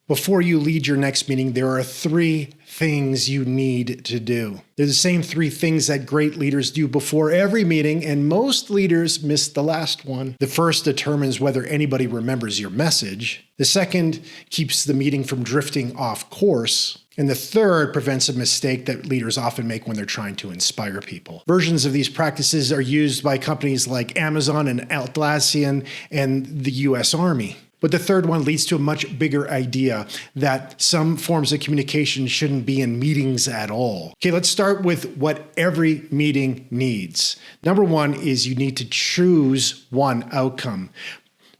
Before you lead your next meeting, there are 3 things you need to do. They're the same 3 things that great leaders do before every meeting, and most leaders miss the last one. The first determines whether anybody remembers your message. The second keeps the meeting from drifting off course. And the third prevents a mistake that leaders often make when they're trying to inspire people. Versions of these practices are used by companies like Amazon and Atlassian and the US Army. But the third one leads to a much bigger idea that some forms of communication shouldn't be in meetings at all. Okay, let's start with what every meeting needs. Number 1 is you need to choose one outcome.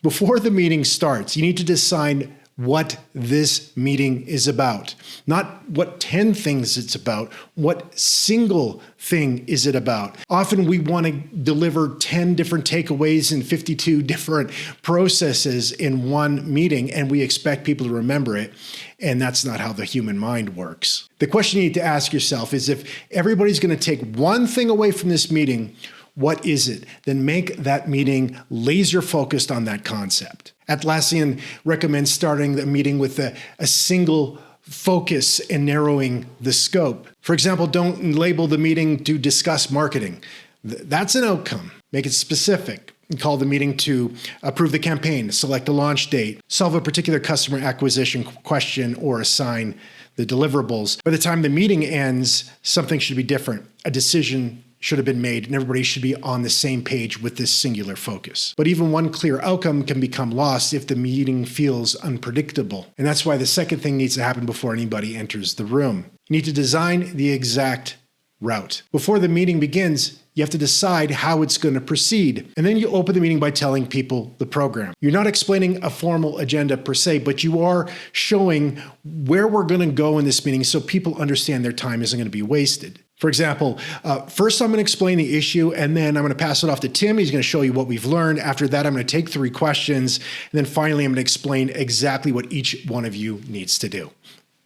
Before the meeting starts, you need to decide what this meeting is about. Not what 10 things it's about, what single thing is it about. Often we want to deliver 10 different takeaways and 52 different processes in one meeting, and we expect people to remember it, and that's not how the human mind works. The question you need to ask yourself is, if everybody's going to take one thing away from this meeting, what is it? Then make that meeting laser focused on that concept. Atlassian recommends starting the meeting with a single focus and narrowing the scope. For example, don't label the meeting to discuss marketing. That's an outcome. Make it specific. Call the meeting to approve the campaign, select a launch date, solve a particular customer acquisition question, or assign the deliverables. By the time the meeting ends, something should be different. A decision should have been made, and everybody should be on the same page with this singular focus. But even one clear outcome can become lost if the meeting feels unpredictable. And that's why the second thing needs to happen before anybody enters the room. You need to design the exact route. Before the meeting begins, you have to decide how it's going to proceed. And then you open the meeting by telling people the program. You're not explaining a formal agenda per se, but you are showing where we're going to go in this meeting so people understand their time isn't going to be wasted. For example, first I'm going to explain the issue, and then I'm going to pass it off to Tim. He's going to show you what we've learned. After that, I'm going to take 3 questions, and then finally I'm going to explain exactly what each one of you needs to do.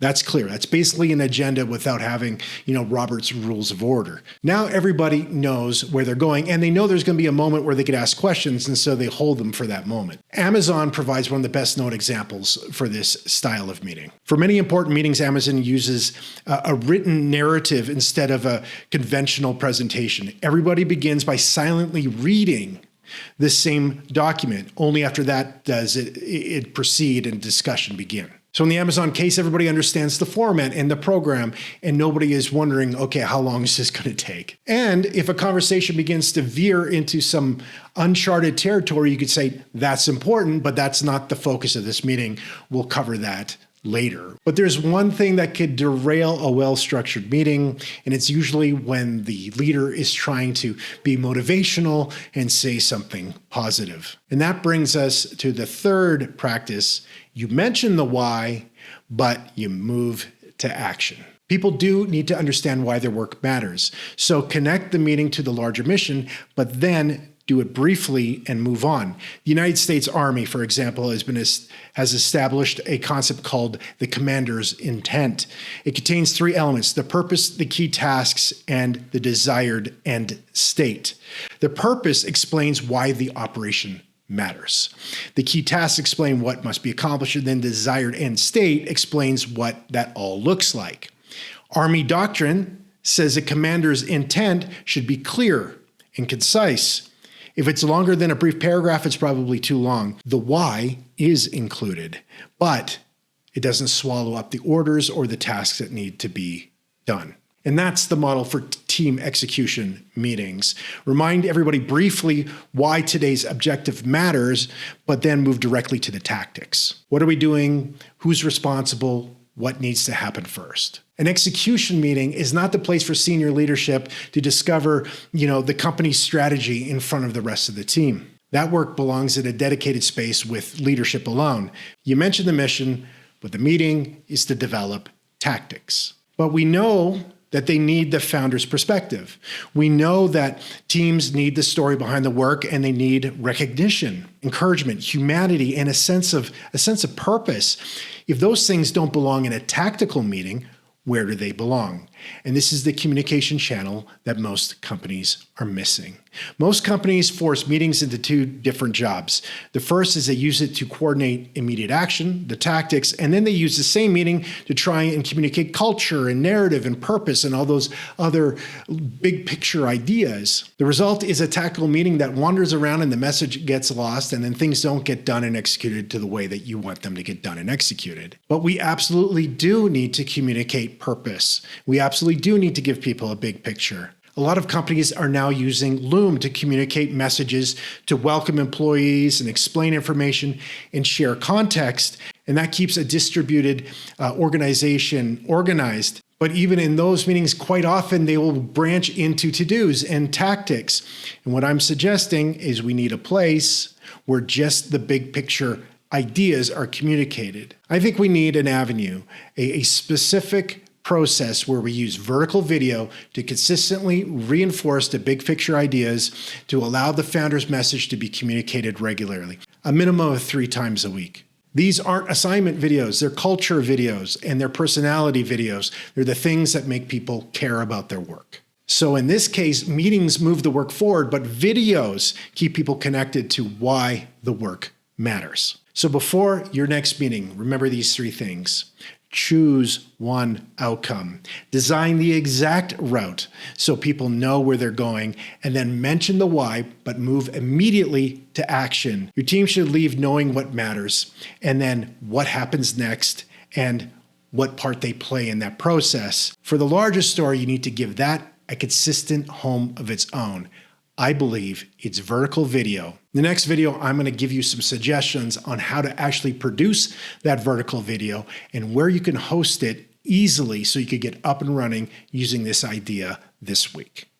That's clear. That's basically an agenda without having, Robert's Rules of Order. Now everybody knows where they're going, and they know there's going to be a moment where they could ask questions, and so they hold them for that moment. Amazon provides one of the best known examples for this style of meeting. For many important meetings, Amazon uses a written narrative instead of a conventional presentation. Everybody begins by silently reading the same document. Only after that does it proceed and discussion begin. So in the Amazon case, everybody understands the format and the program, and nobody is wondering, okay, how long is this going to take? And if a conversation begins to veer into some uncharted territory, you could say, that's important, but that's not the focus of this meeting. We'll cover that later. But there's one thing that could derail a well-structured meeting, and it's usually when the leader is trying to be motivational and say something positive. And that brings us to the third practice. You mention the why, but you move to action. People do need to understand why their work matters. So connect the meeting to the larger mission, but then do it briefly and move on. The United States Army, for example, has established a concept called the commander's intent. It contains 3 elements: the purpose, the key tasks, and the desired end state. The purpose explains why the operation matters. The key tasks explain what must be accomplished, and then the desired end state explains what that all looks like. Army doctrine says a commander's intent should be clear and concise. If it's longer than a brief paragraph, it's probably too long. The why is included, but it doesn't swallow up the orders or the tasks that need to be done. And that's the model for team execution meetings. Remind everybody briefly why today's objective matters, but then move directly to the tactics. What are we doing? Who's responsible? What needs to happen first? An execution meeting is not the place for senior leadership to discover, the company's strategy in front of the rest of the team. That work belongs in a dedicated space with leadership alone. You mentioned the mission, but the meeting is to develop tactics. But we know that they need the founder's perspective. We know that teams need the story behind the work, and they need recognition, encouragement, humanity, and a sense of purpose. If those things don't belong in a tactical meeting, where do they belong? And this is the communication channel that most companies are missing. Most companies force meetings into two different jobs. The first is they use it to coordinate immediate action, the tactics, and then they use the same meeting to try and communicate culture and narrative and purpose and all those other big picture ideas. The result is a tactical meeting that wanders around and the message gets lost, and then things don't get done and executed to the way that you want them to get done and executed. But we absolutely do need to communicate purpose. We absolutely do need to give people a big picture. A lot of companies are now using Loom to communicate messages, to welcome employees and explain information and share context, and that keeps a distributed organization organized. But even in those meetings, quite often they will branch into to-dos and tactics. And what I'm suggesting is we need a place where just the big picture ideas are communicated. I think we need an avenue, a specific process where we use vertical video to consistently reinforce the big picture ideas to allow the founder's message to be communicated regularly, a minimum of 3 times a week. These aren't assignment videos, they're culture videos and they're personality videos. They're the things that make people care about their work. So in this case, meetings move the work forward, but videos keep people connected to why the work matters. So before your next meeting, remember these 3 things. Choose one outcome. Design the exact route so people know where they're going, and then mention the why, but move immediately to action. Your team should leave knowing what matters, and then what happens next, and what part they play in that process. For the larger story, you need to give that a consistent home of its own. I believe it's vertical video. In the next video, I'm going to give you some suggestions on how to actually produce that vertical video and where you can host it easily so you could get up and running using this idea this week.